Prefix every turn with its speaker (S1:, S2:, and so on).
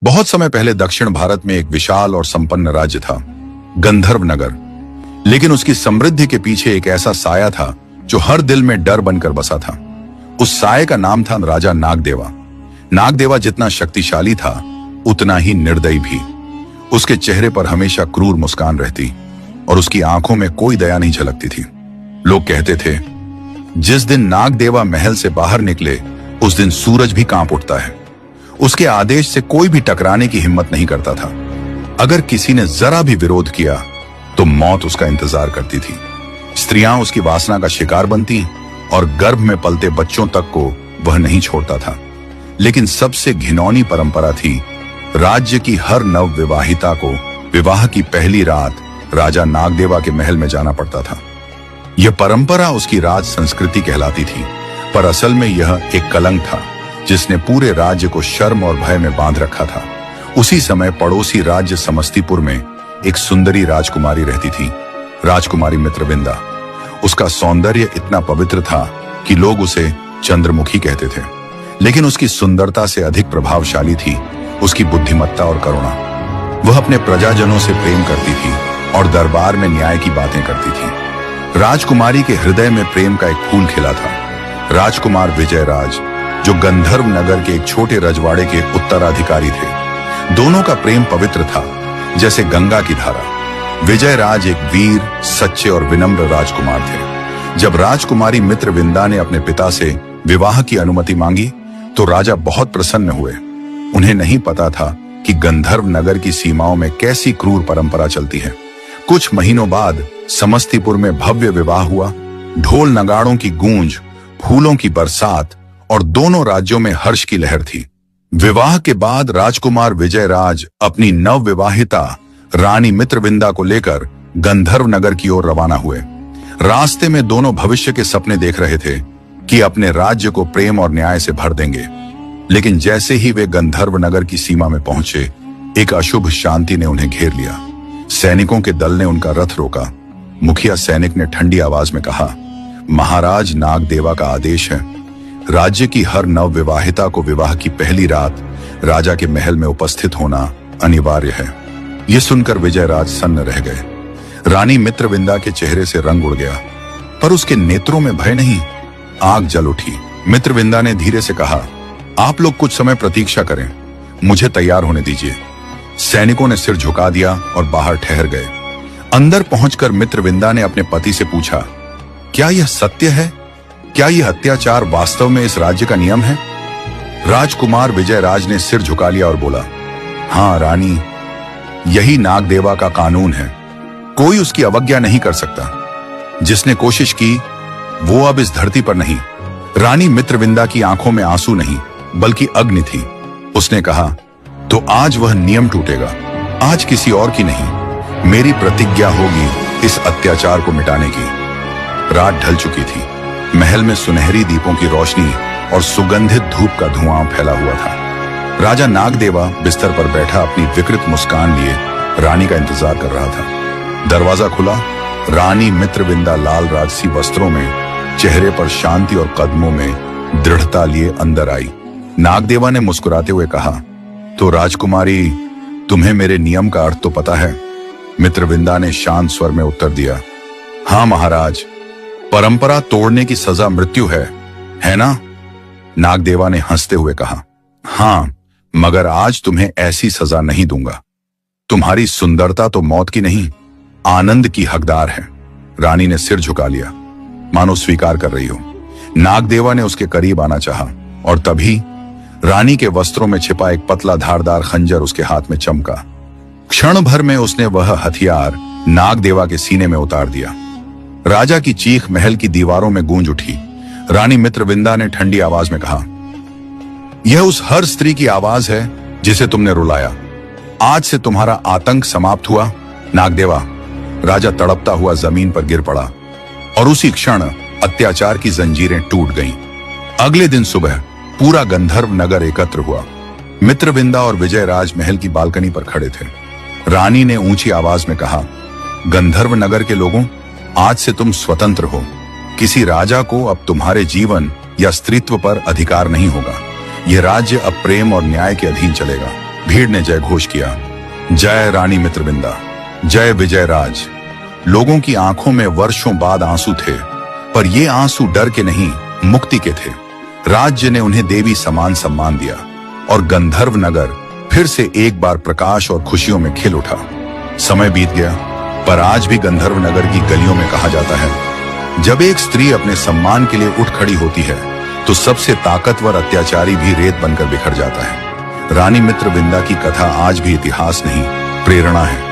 S1: बहुत समय पहले दक्षिण भारत में एक विशाल और संपन्न राज्य था, गंधर्व नगर। लेकिन उसकी समृद्धि के पीछे एक ऐसा साया था जो हर दिल में डर बनकर बसा था। उस साये का नाम था राजा नागदेवा। नागदेवा जितना शक्तिशाली था उतना ही निर्दयी भी। उसके चेहरे पर हमेशा क्रूर मुस्कान रहती और उसकी आंखों में कोई दया नहीं झलकती थी। लोग कहते थे, जिस दिन नागदेवा महल से बाहर निकले उस दिन सूरज भी कांप उठता है। उसके आदेश से कोई भी टकराने की हिम्मत नहीं करता था। अगर किसी ने जरा भी विरोध किया तो मौत उसका इंतजार करती थी। स्त्रियां उसकी वासना का शिकार बनती और गर्भ में पलते बच्चों तक को वह नहीं छोड़ता था। लेकिन सबसे घिनौनी परंपरा थी, राज्य की हर नव विवाहिता को विवाह की पहली रात राजा नागदेवा के महल में जाना पड़ता था। यह परंपरा उसकी राज संस्कृति कहलाती थी, पर असल में यह एक कलंक था जिसने पूरे राज्य को शर्म और भय में बांध रखा था। उसी समय पड़ोसी राज्य समस्तीपुर में एक सुंदरी राजकुमारी रहती थी, राजकुमारी मित्रविंदा। उसका सौंदर्य इतना पवित्र था कि लोग उसे चंद्रमुखी कहते थे। लेकिन उसकी सुंदरता से अधिक प्रभावशाली थी उसकी बुद्धिमत्ता और करुणा। वह अपने प्रजाजनों से प्रेम करती थी और दरबार में न्याय की बातें करती थी। राजकुमारी के हृदय में प्रेम का एक फूल खिला था। राजकुमार विजयराज, जो गंधर्व नगर के एक छोटे रजवाड़े के उत्तराधिकारी थे। दोनों का प्रेम पवित्र था जैसे गंगा की धारा। विजयराज एक वीर, सच्चे और विनम्र राजकुमार थे। जब राजकुमारी मित्रविंदा ने अपने पिता से विवाह की अनुमति मांगी तो राजा बहुत प्रसन्न हुए। उन्हें नहीं पता था कि गंधर्व नगर की सीमाओं में कैसी क्रूर परंपरा चलती है। कुछ महीनों बाद समस्तीपुर में भव्य विवाह हुआ। ढोल नगाड़ों की गूंज, फूलों की बरसात और दोनों राज्यों में हर्ष की लहर थी। विवाह के बाद राजकुमार विजयराज अपनी नवविवाहिता रानी मित्रविंदा को लेकर गंधर्व नगर की ओर रवाना हुए। रास्ते में दोनों भविष्य के सपने देख रहे थे कि अपने राज्य को प्रेम और न्याय से भर देंगे। लेकिन जैसे ही वे गंधर्व नगर की सीमा में पहुंचे, एक अशुभ शांति ने उन्हें घेर लिया। सैनिकों के दल ने उनका रथ रोका। मुखिया सैनिक ने ठंडी आवाज में कहा, महाराज नागदेवा का आदेश है, राज्य की हर नवविवाहिता को विवाह की पहली रात राजा के महल में उपस्थित होना अनिवार्य है। यह सुनकर विजयराज सन्न रह गए। रानी मित्रविंदा के चेहरे से रंग उड़ गया, पर उसके नेत्रों में भय नहीं, आग जल उठी। मित्रविंदा ने धीरे से कहा, आप लोग कुछ समय प्रतीक्षा करें, मुझे तैयार होने दीजिए। सैनिकों ने सिर झुका दिया और बाहर ठहर गए। अंदर पहुंचकर मित्रविंदा ने अपने पति से पूछा, क्या यह सत्य है? क्या यह अत्याचार वास्तव में इस राज्य का नियम है? राजकुमार विजयराज ने सिर झुका लिया और बोला, हाँ रानी, यही नागदेवा का कानून है। कोई उसकी अवज्ञा नहीं कर सकता। जिसने कोशिश की वो अब इस धरती पर नहीं। रानी मित्रविंदा की आंखों में आंसू नहीं बल्कि अग्नि थी। उसने कहा, तो आज वह नियम टूटेगा, आज किसी और की नहीं। मेरी प्रतिज्ञा होगी इस अत्याचार को मिटाने की। रात ढल चुकी थी। महल में सुनहरी दीपों की रोशनी और सुगंधित धूप का धुआं फैला हुआ था। राजा नागदेवा बिस्तर पर बैठा अपनी विकृत मुस्कान लिए रानी का इंतजार कर रहा था। दरवाजा खुला। रानी मित्रविंदा लाल राजसी वस्त्रों में, चेहरे पर शांति और कदमों में दृढ़ता लिए अंदर आई। नागदेवा ने मुस्कुराते हुए कहा, तो राजकुमारी, तुम्हें मेरे नियम का अर्थ तो पता है? मित्रविंदा ने शांत स्वर में उत्तर दिया, हाँ महाराज, परंपरा तोड़ने की सजा मृत्यु है ना? नागदेवा ने हंसते हुए कहा, हाँ, मगर आज तुम्हें ऐसी सजा नहीं दूंगा। तुम्हारी सुंदरता तो मौत की नहीं, आनंद की हकदार है। रानी ने सिर झुका लिया, मानो स्वीकार कर रही हो। नागदेवा ने उसके करीब आना चाहा और तभी रानी के वस्त्रों में छिपा एक पतला धारदार खंजर उसके हाथ में चमका। क्षण भर में उसने वह हथियार नागदेवा के सीने में उतार दिया। राजा की चीख महल की दीवारों में गूंज उठी। रानी मित्रविंदा ने ठंडी आवाज में कहा, यह उस हर स्त्री की आवाज है जिसे तुमने रुलाया। आज से तुम्हारा आतंक समाप्त हुआ। नागदेवा। राजा तड़पता हुआ जमीन पर गिर पड़ा और उसी क्षण अत्याचार की जंजीरें टूट गईं। अगले दिन सुबह पूरा गंधर्व नगर एकत्र हुआ। मित्रविंदा और विजयराज महल की बालकनी पर खड़े थे। रानी ने ऊंची आवाज में कहा, गंधर्व नगर के लोगों, आज से तुम स्वतंत्र हो। किसी राजा को अब तुम्हारे जीवन या स्त्रीत्व पर अधिकार नहीं होगा। यह राज्य अब प्रेम और न्याय के अधीन चलेगा। भीड़ ने जय घोष किया, जय रानी मित्रविंदा, जय विजय राज। लोगों की आंखों में वर्षों बाद आंसू थे, पर ये आंसू डर के नहीं, मुक्ति के थे। राज्य ने उन्हें देवी समान सम्मान दिया और गंधर्व नगर फिर से एक बार प्रकाश और खुशियों में खिल उठा। समय बीत गया, पर आज भी गंधर्व नगर की गलियों में कहा जाता है, जब एक स्त्री अपने सम्मान के लिए उठ खड़ी होती है तो सबसे ताकतवर अत्याचारी भी रेत बनकर बिखर जाता है। रानी मित्रविंदा की कथा आज भी इतिहास नहीं, प्रेरणा है।